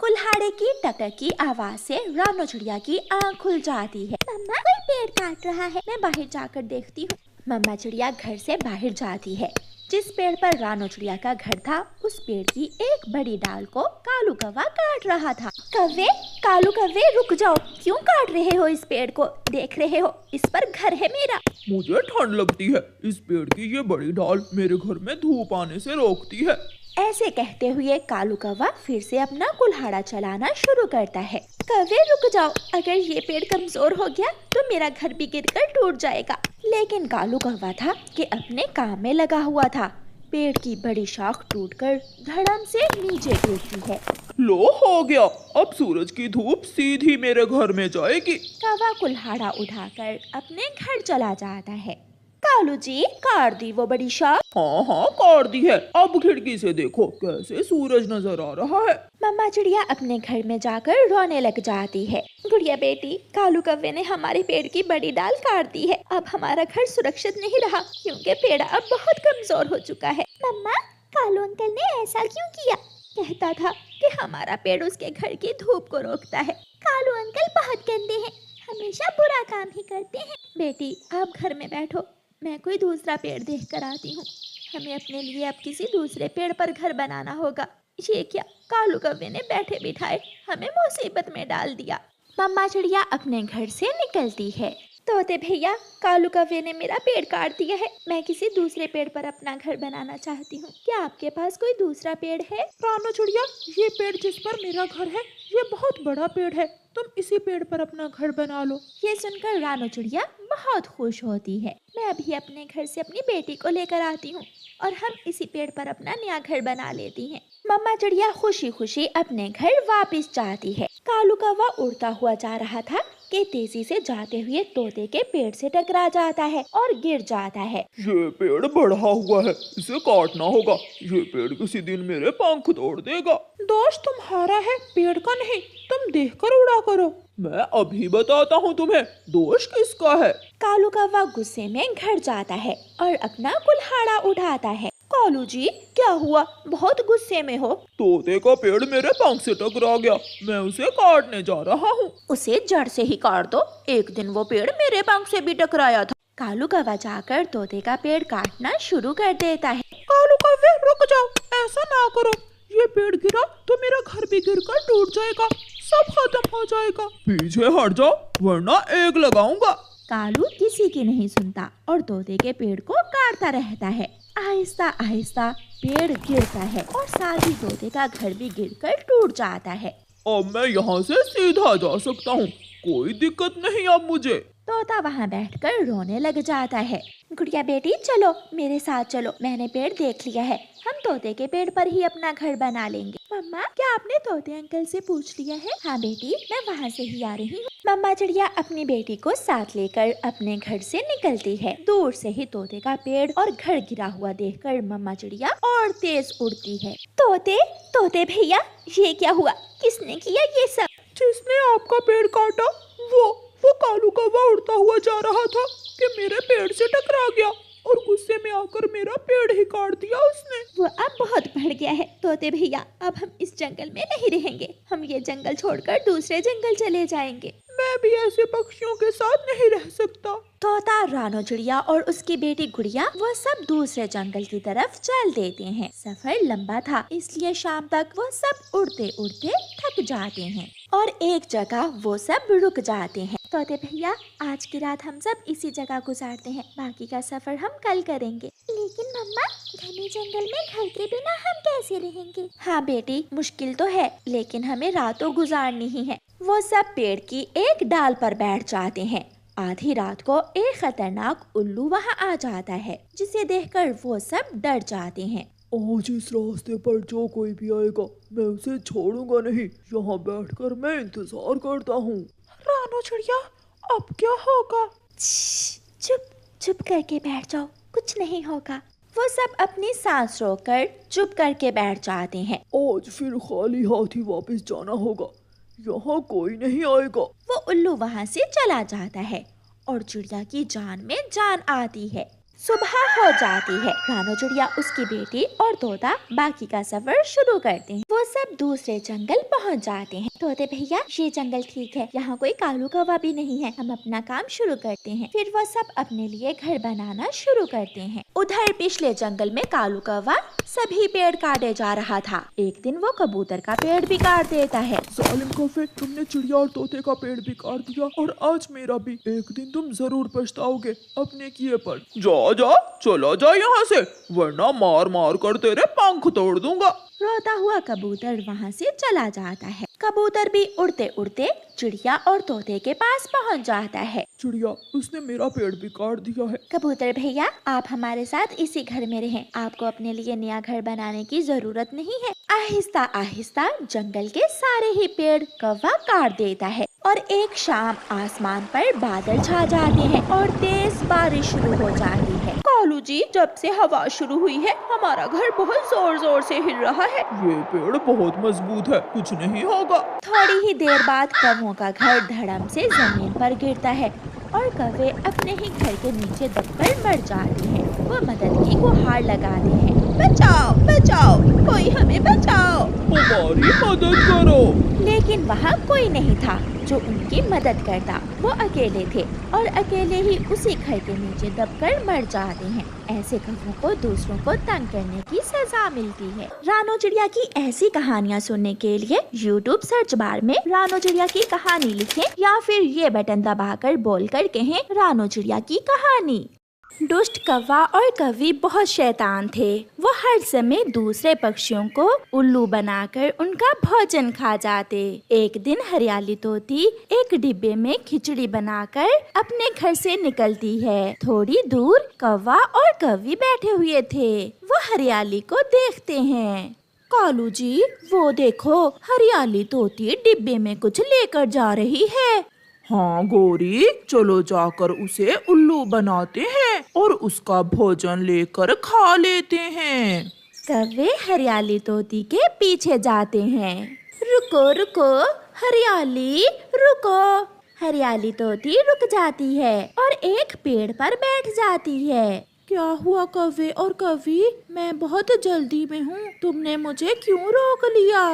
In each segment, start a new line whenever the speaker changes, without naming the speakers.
कुल्हाड़े की टकटक की आवाज से रानो चिड़िया की आँख खुल जाती है। मम्मा कोई पेड़ काट रहा है, मैं बाहर जाकर देखती हूँ। मम्मा चिड़िया घर से बाहर जाती है। जिस पेड़ पर रानो चिड़िया का घर था, उस पेड़ की एक बड़ी डाल को कालू कौवा काट रहा था। कौवे, कालू कौवे रुक जाओ, क्यों काट रहे हो इस पेड़ को? देख रहे हो इस पर घर है मेरा।
मुझे ठंड लगती है, इस पेड़ की ये बड़ी डाल मेरे घर में धूप आने से रोकती है।
ऐसे कहते हुए कालू कौवा फिर से अपना कुल्हाड़ा चलाना शुरू करता है। कौवे रुक जाओ, अगर ये पेड़ कमजोर हो गया तो मेरा घर भी गिरकर टूट जाएगा। लेकिन कालू कौवा था कि अपने काम में लगा हुआ था। पेड़ की बड़ी शाख टूटकर धड़म से नीचे गिरती है।
लो हो गया, अब सूरज की धूप सीधी मेरे घर में जाएगी।
कौवा कुल्हाड़ा उठाकर अपने घर चला जाता है। कालू जी, काट दी वो बड़ी शाख?
हाँ हाँ काट दी है, अब खिड़की से देखो कैसे सूरज नजर आ रहा है।
मम्मा चिड़िया अपने घर में जाकर रोने लग जाती है। गुड़िया बेटी, कालू कौवे ने हमारे पेड़ की बड़ी डाल काट दी है। अब हमारा घर सुरक्षित नहीं रहा क्योंकि पेड़ अब बहुत कमजोर हो चुका है। मम्मा, कालू अंकल ने ऐसा क्यों किया? कहता था कि हमारा पेड़ उसके घर की धूप को रोकता है। कालू अंकल बहुत गंदे हैं, हमेशा बुरा काम ही करते हैं। बेटी, आप घर में बैठो, मैं कोई दूसरा पेड़ देख कर आती हूँ। हमें अपने लिए अब किसी दूसरे पेड़ पर घर बनाना होगा। ये क्या, कालू कौवे ने बैठे बिठाए हमें मुसीबत में डाल दिया। मम्मा चिड़िया अपने घर से निकलती है। तोते भैया, कालू कौवे ने मेरा पेड़ काट दिया है, मैं किसी दूसरे पेड़ पर अपना घर बनाना चाहती हूँ। क्या आपके पास कोई दूसरा पेड़ है?
रानो चिड़िया, ये पेड़ जिस पर मेरा घर है ये बहुत बड़ा पेड़ है, तुम इसी पेड़ पर अपना घर बना लो।
ये सुनकर रानो चिड़िया बहुत खुश होती है। मैं अभी अपने घर से अपनी बेटी को लेकर आती हूँ और हम इसी पेड़ पर अपना नया घर बना लेती हैं। मम्मा चिड़िया खुशी खुशी अपने घर वापस जाती है। कालू कौवा उड़ता हुआ जा रहा था कि तेजी से जाते हुए तोते के पेड़ से टकरा जाता है और गिर जाता है।
ये पेड़ बढ़ा हुआ है, इसे काटना होगा, ये पेड़ किसी दिन मेरे पंख तोड़ देगा। दोष तुम्हारा है, पेड़ का नहीं, तुम देखकर उड़ा करो। मैं अभी बताता हूँ तुम्हें दोष किसका है।
कालू कौवा गुस्से में घर जाता है और अपना कुल्हाड़ा उठाता है। कालू जी, क्या हुआ, बहुत गुस्से में हो?
तोते का पेड़ मेरे पंख से टकरा गया, मैं उसे काटने जा रहा हूँ।
उसे जड़ से ही काट दो, एक दिन वो पेड़ मेरे पंख से भी टकराया था। कालू कौवा जाकर तोते का पेड़ काटना शुरू कर देता है।
कालू कौवे रुक जाओ, ऐसा ना करो, ये पेड़ गिरा तो मेरा घर भी गिरकर टूट जाएगा, सब खत्म हो जाएगा। पीछे हट जाओ वरना आग लगाऊंगा।
कालू किसी की नहीं सुनता और तोते के पेड़ को काटता रहता है। आहिस्ता आहिस्ता पेड़ गिरता है और साथ ही तोते का घर भी गिरकर टूट जाता है।
अब मैं यहाँ से सीधा जा सकता हूँ, कोई दिक्कत नहीं अब मुझे।
तोता वहाँ बैठकर रोने लग जाता है। गुड़िया बेटी, चलो मेरे साथ चलो, मैंने पेड़ देख लिया है, हम तोते के पेड़ पर ही अपना घर बना लेंगे। मम्मा, क्या आपने तोते अंकल से पूछ लिया है? हाँ बेटी, मैं वहाँ से ही आ रही हूँ। मम्मा चिड़िया अपनी बेटी को साथ लेकर अपने घर से निकलती है। दूर से ही तोते का पेड़ और घर गिरा हुआ देखकर मम्मा चिड़िया और तेज उड़ती है। तोते भैया, ये क्या हुआ, किसने किया ये सब?
जिसने आपका पेड़ काटा वो कालू कौवा उड़ता हुआ जा रहा था कि मेरे पेड़ से टकरा गया और गुस्से में आकर मेरा पेड़ ही काट दिया उसने।
वो अब बहुत बढ़ गया है तोते भैया, अब हम इस जंगल में नहीं रहेंगे, हम ये जंगल छोड़कर दूसरे जंगल चले जाएंगे।
मैं भी ऐसे पक्षियों के साथ नहीं रह सकता।
तोता, रानो चिड़िया और उसकी बेटी गुड़िया वो सब दूसरे जंगल की तरफ चल देते हैं। सफर लंबा था, इसलिए शाम तक वो सब उड़ते उड़ते थक जाते हैं और एक जगह वो सब रुक जाते हैं। तोते भैया, आज की रात हम सब इसी जगह गुजारते हैं, बाकी का सफर हम कल करेंगे। लेकिन मम्मा, घने जंगल में घर के बिना हम कैसे रहेंगे? हाँ बेटी, मुश्किल तो है, लेकिन हमें रातों गुजारनी ही है। वो सब पेड़ की एक डाल पर बैठ जाते हैं। आधी रात को एक खतरनाक उल्लू वहाँ आ जाता है, जिसे देखकर वो सब डर जाते हैं।
आज इस रास्ते पर जो कोई भी आएगा मैं उसे छोड़ूंगा नहीं, यहाँ बैठकर मैं इंतजार करता हूँ। रानो चिड़िया, अब क्या होगा?
चुप चुप करके बैठ जाओ, कुछ नहीं होगा। वो सब अपनी सांस रोककर चुप करके बैठ जाते हैं।
आज फिर खाली हाथ ही वापस जाना होगा, यहाँ कोई नहीं आएगा।
वो उल्लू वहाँ से चला जाता है और चिड़िया की जान में जान आती है। सुबह हो जाती है। रानो चिड़िया, उसकी बेटी और तोता बाकी का सफर शुरू करते हैं। वो वो सब दूसरे जंगल पहुंच जाते हैं। तोते भैया, ये जंगल ठीक है, यहाँ कोई कालू कौवा भी नहीं है, हम अपना काम शुरू करते हैं। फिर वो सब अपने लिए घर बनाना शुरू करते हैं। उधर पिछले जंगल में कालू कौवा सभी पेड़ काटे जा रहा था। एक दिन वो कबूतर का पेड़ भी काट देता है।
जालिम कौवे, तुमने चिड़िया और तोते का पेड़ भी काट दिया और आज मेरा भी। एक दिन तुम जरूर पछताओगे अपने किए पर। जा जा, चला जा यहाँ से, वरना मार मार कर तेरे पंख तोड़ दूंगा।
रोता हुआ कबूतर वहाँ से चला जाता है। कबूतर भी उड़ते उड़ते चिड़िया और तोते के पास पहुँच जाता है।
चिड़िया, उसने मेरा पेड़ भी काट दिया है।
कबूतर भैया, आप हमारे साथ इसी घर में रहें, आपको अपने लिए नया घर बनाने की जरूरत नहीं है। आहिस्ता आहिस्ता जंगल के सारे ही पेड़ कौवा काट देता है और एक शाम आसमान पर बादल छा जाते हैं और तेज बारिश शुरू हो जाती है। कालू जी, जब से हवा शुरू हुई है हमारा घर बहुत जोर जोर से हिल रहा है।
ये पेड़ बहुत मजबूत है, कुछ नहीं होगा।
थोड़ी ही देर बाद कौवों का घर धड़म से जमीन पर गिरता है और कौवे अपने ही घर के नीचे दबकर मर जाते हैं। वो मदद की गुहार लगाते हैं, बचाओ बचाओ, कोई हमें बचाओ,
हमारी मदद करो।
लेकिन वहाँ कोई नहीं था जो उनकी मदद करता। वो अकेले थे और अकेले ही उसी घर के नीचे दबकर मर जाते हैं। ऐसे कौवों को दूसरों को तंग करने की सजा मिलती है। रानो चिड़िया की ऐसी कहानियाँ सुनने के लिए YouTube सर्च बार में रानो चिड़िया की कहानी लिखें या फिर ये बटन दबाकर बोलकर कहें रानो चिड़िया की कहानी। दुष्ट कौवा और कौवी बहुत शैतान थे। वो हर समय दूसरे पक्षियों को उल्लू बनाकर उनका भोजन खा जाते। एक दिन हरियाली तोती एक डिब्बे में खिचड़ी बनाकर अपने घर से निकलती है। थोड़ी दूर कौवा और कौवी बैठे हुए थे। वो हरियाली को देखते हैं। कालू जी, वो देखो, हरियाली तोती डिब्बे में कुछ लेकर जा रही है।
हाँ गोरी, चलो जाकर उसे उल्लू बनाते हैं और उसका भोजन लेकर खा लेते हैं।
कौवे हरियाली तोती के पीछे जाते हैं। रुको रुको हरियाली, रुको। हरियाली तोती रुक जाती है और एक पेड़ पर बैठ जाती है। क्या हुआ कौवे और कौवी, मैं बहुत जल्दी में हूँ, तुमने मुझे क्यों रोक लिया?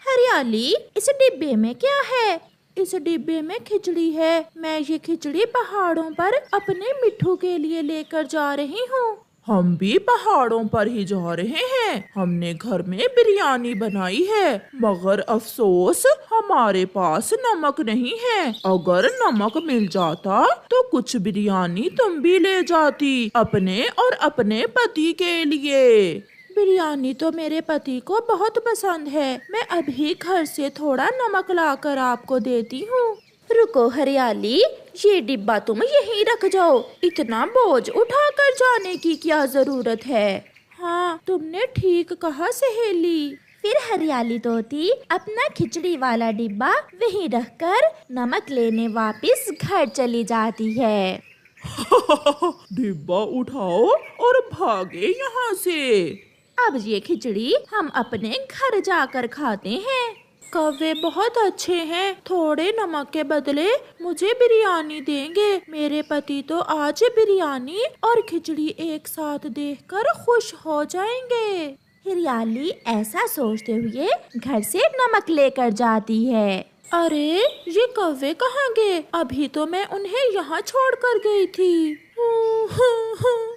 हरियाली, इस डिब्बे में क्या है? इस डिब्बे में खिचड़ी है। मैं ये खिचड़ी पहाड़ों पर अपने मिट्ठू के लिए लेकर जा रही हूँ।
हम भी पहाड़ों पर ही जा रहे हैं। हमने घर में बिरयानी बनाई है, मगर अफसोस हमारे पास नमक नहीं है। अगर नमक मिल जाता तो कुछ बिरयानी तुम भी ले जाती अपने और अपने पति के लिए।
बिरयानी तो मेरे पति को बहुत पसंद है। मैं अभी घर से थोड़ा नमक लाकर आपको देती हूँ। रुको हरियाली, ये डिब्बा तुम यहीं रख जाओ, इतना बोझ उठाकर जाने की क्या जरूरत है? हाँ, तुमने ठीक कहा सहेली। फिर हरियाली तोती अपना खिचड़ी वाला डिब्बा वहीं रखकर नमक लेने वापस घर चली जाती है।
डिब्बा उठाओ और भागे यहाँ से।
अब ये खिचड़ी हम अपने घर जाकर खाते हैं। कौवे बहुत अच्छे हैं, थोड़े नमक के बदले मुझे बिरयानी देंगे। मेरे पति तो आज बिरयानी और खिचड़ी एक साथ देखकर खुश हो जाएंगे। हरियाली ऐसा सोचते हुए घर से नमक लेकर जाती है। अरे, ये कौवे कहाँ गए? अभी तो मैं उन्हें यहाँ छोड़कर गई थी।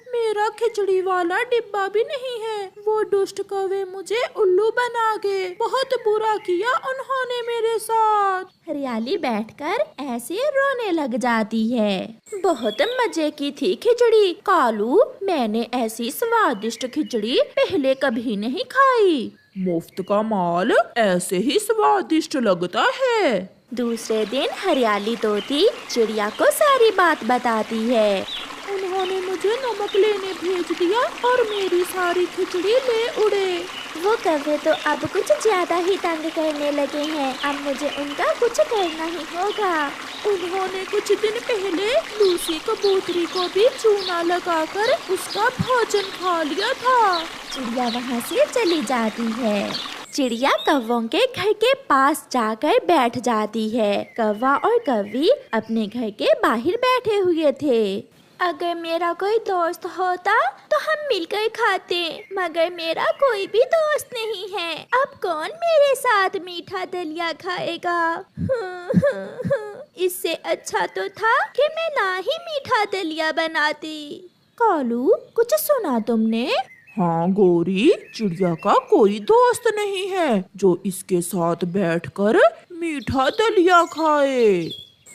मेरा खिचड़ी वाला डिब्बा भी नहीं है। वो दुष्ट कौवे मुझे उल्लू बना गए। बहुत बुरा किया उन्होंने मेरे साथ। हरियाली बैठकर ऐसे रोने लग जाती है। बहुत मजे की थी खिचड़ी कालू, मैंने ऐसी स्वादिष्ट खिचड़ी पहले कभी नहीं खाई।
मुफ्त का माल ऐसे ही स्वादिष्ट लगता है।
दूसरे दिन हरियाली तोती चिड़िया को सारी बात बताती है। उन्होंने मुझे नमक लेने भेज दिया और मेरी सारी खिचड़ी ले उड़े। वो कौवे तो अब कुछ ज्यादा ही तंग करने लगे हैं। अब मुझे उनका कुछ करना ही होगा। उन्होंने कुछ दिन पहले लूसी कबूतरी को भी चूना लगाकर उसका भोजन खा लिया था। चिड़िया वहाँ से चली जाती है। चिड़िया कौवों के घर के पास जाकर बैठ जाती है। कौवा और कौवी अपने घर के बाहर बैठे हुए थे। अगर मेरा कोई दोस्त होता तो हम मिलकर खाते, मगर मेरा कोई भी दोस्त नहीं है। अब कौन मेरे साथ मीठा दलिया खाएगा? इससे अच्छा तो था कि मैं ना ही मीठा दलिया बनाती। कालू, कुछ सुना तुमने?
हाँ गौरी, चिड़िया का कोई दोस्त नहीं है जो इसके साथ बैठकर मीठा दलिया खाए।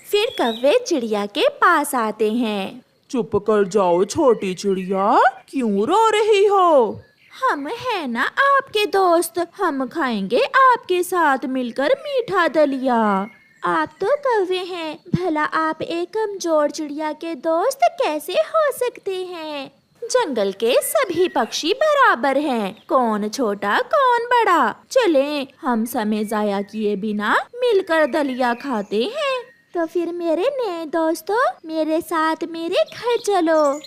फिर कौवे चिड़िया के पास आते हैं।
चुप कर जाओ छोटी चिड़िया, क्यों रो रही हो?
हम है ना आपके दोस्त, हम खाएंगे आपके साथ मिलकर मीठा दलिया। आप तो कौवे हैं, भला आप एक कमजोर चिड़िया के दोस्त कैसे हो सकते हैं? जंगल के सभी पक्षी बराबर हैं, कौन छोटा कौन बड़ा। चलें, हम समय जाया किए बिना मिलकर दलिया खाते हैं। तो फिर मेरे नए दोस्तों, मेरे साथ मेरे घर चलो।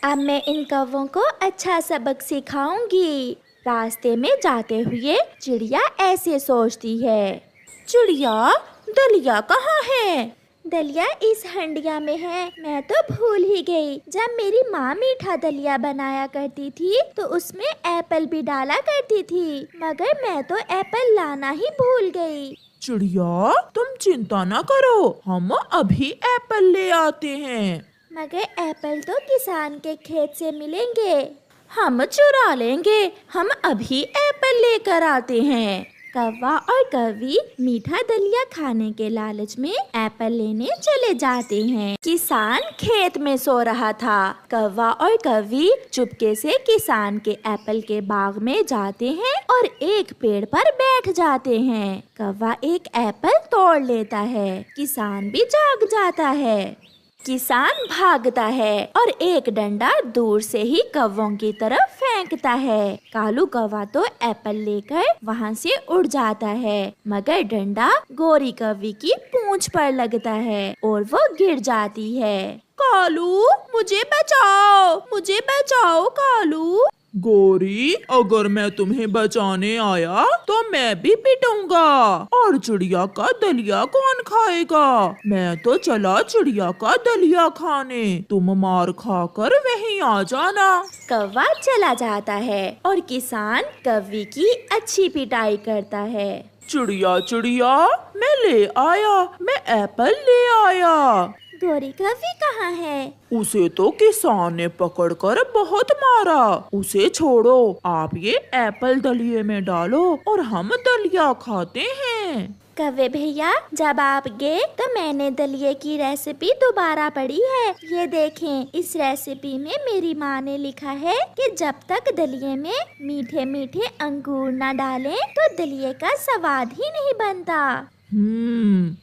अब मैं इन कौवों को अच्छा सबक सिखाऊंगी। रास्ते में जाते हुए चिड़िया ऐसे सोचती है, चिड़िया दलिया कहाँ है? दलिया इस हंडिया में है। मैं तो भूल ही गई, जब मेरी माँ मीठा दलिया बनाया करती थी तो उसमें एप्पल भी डाला करती थी, मगर मैं तो एप्पल लाना ही भूल गई।
चिड़िया तुम चिंता न करो, हम अभी एप्पल ले आते हैं।
मगर एप्पल तो किसान के खेत से मिलेंगे। हम चुरा लेंगे, हम अभी एप्पल लेकर आते हैं। कौवा और कौवी मीठा दलिया खाने के लालच में एप्पल लेने चले जाते हैं। किसान खेत में सो रहा था। कौवा और कौवी चुपके से किसान के एप्पल के बाग में जाते हैं और एक पेड़ पर बैठ जाते हैं। कौवा एक एप्पल तोड़ लेता है, किसान भी जाग जाता है। किसान भागता है और एक डंडा दूर से ही कौवों की तरफ फेंकता है। कालू कौवा तो एप्पल लेकर वहाँ से उड़ जाता है, मगर डंडा गोरी कौवी की पूंछ पर लगता है और वो गिर जाती है। कालू, मुझे बचाओ कालू।
गौरी, अगर मैं तुम्हें बचाने आया तो मैं भी पिटूंगा, और चिड़िया का दलिया कौन खाएगा? मैं तो चला चिड़िया का दलिया खाने, तुम मार खाकर वहीं आ जाना।
कौवा चला जाता है और किसान कौवी की अच्छी पिटाई करता है।
चिड़िया चिड़िया, मैं एप्पल ले आया।
गोरी कौवी कहाँ है?
उसे तो किसान ने पकड़कर बहुत मारा। उसे छोड़ो, आप ये एप्पल दलिये में डालो और हम दलिया खाते हैं।
कौवे भैया, जब आप गए तो मैंने दलिये की रेसिपी दोबारा पढ़ी है। ये देखें, इस रेसिपी में मेरी माँ ने लिखा है कि जब तक दलिये में मीठे मीठे अंगूर न डालें तो दलिये का स्वाद ही नहीं बनता।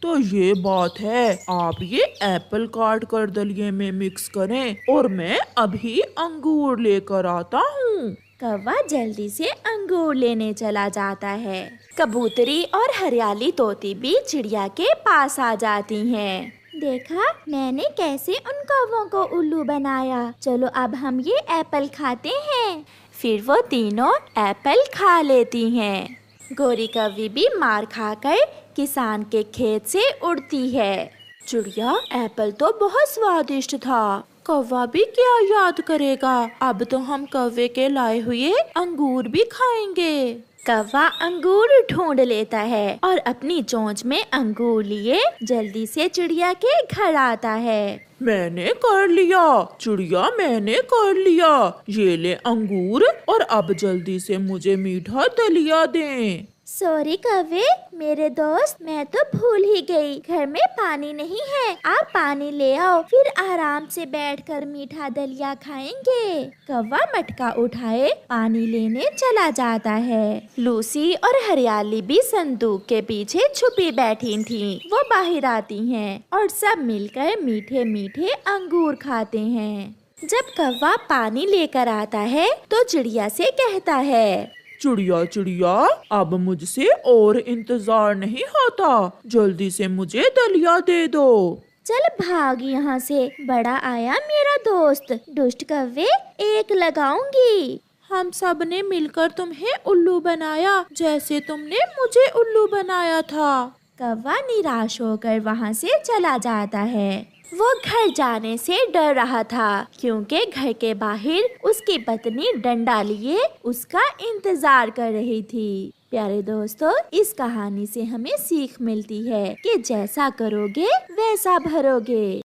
तो ये बात है। आप ये एप्पल काट कर दलिये में मिक्स करें और मैं अभी अंगूर लेकर आता हूँ।
कौवा जल्दी से अंगूर लेने चला जाता है। कबूतरी और हरियाली तोती भी चिड़िया के पास आ जाती हैं। देखा, मैंने कैसे उन कौवों को उल्लू बनाया। चलो अब हम ये एप्पल खाते हैं। फिर वो तीनों एप्पल खा लेती हैं। गोरी कौवी भी मार खाकर किसान के खेत से उड़ती है। चिड़िया, एप्पल तो बहुत स्वादिष्ट था, कौवा भी क्या याद करेगा। अब तो हम कौवे के लाए हुए अंगूर भी खाएंगे। कौवा अंगूर ढूंढ लेता है और अपनी चोंच में अंगूर लिए जल्दी से चिड़िया के घर आता है।
मैंने कर लिया चिड़िया, मैंने कर लिया। ये ले अंगूर और अब जल्दी से मुझे मीठा दलिया दें।
सॉरी कौवे, मेरे दोस्त, मैं तो भूल ही गई। घर में पानी नहीं है, आप पानी ले आओ, फिर आराम से बैठकर मीठा दलिया खाएंगे। कौवा मटका उठाए पानी लेने चला जाता है। लूसी और हरियाली भी संदूक के पीछे छुपी बैठी थीं। वो बाहर आती हैं और सब मिलकर मीठे मीठे अंगूर खाते हैं। जब कौवा पानी लेकर आता है तो चिड़िया से कहता है,
चिड़िया चिड़िया, अब मुझसे और इंतजार नहीं होता, जल्दी से मुझे दलिया दे दो।
चल भाग यहाँ से, बड़ा आया मेरा दोस्त। दुष्ट कौवे, एक लगाऊंगी।
हम सब ने मिलकर तुम्हें उल्लू बनाया, जैसे तुमने मुझे उल्लू बनाया था।
कौवा निराश होकर वहाँ से चला जाता है। वो घर जाने से डर रहा था क्योंकि घर के बाहर उसकी पत्नी डंडा लिए उसका इंतजार कर रही थी। प्यारे दोस्तों, इस कहानी से हमें सीख मिलती है कि जैसा करोगे वैसा भरोगे।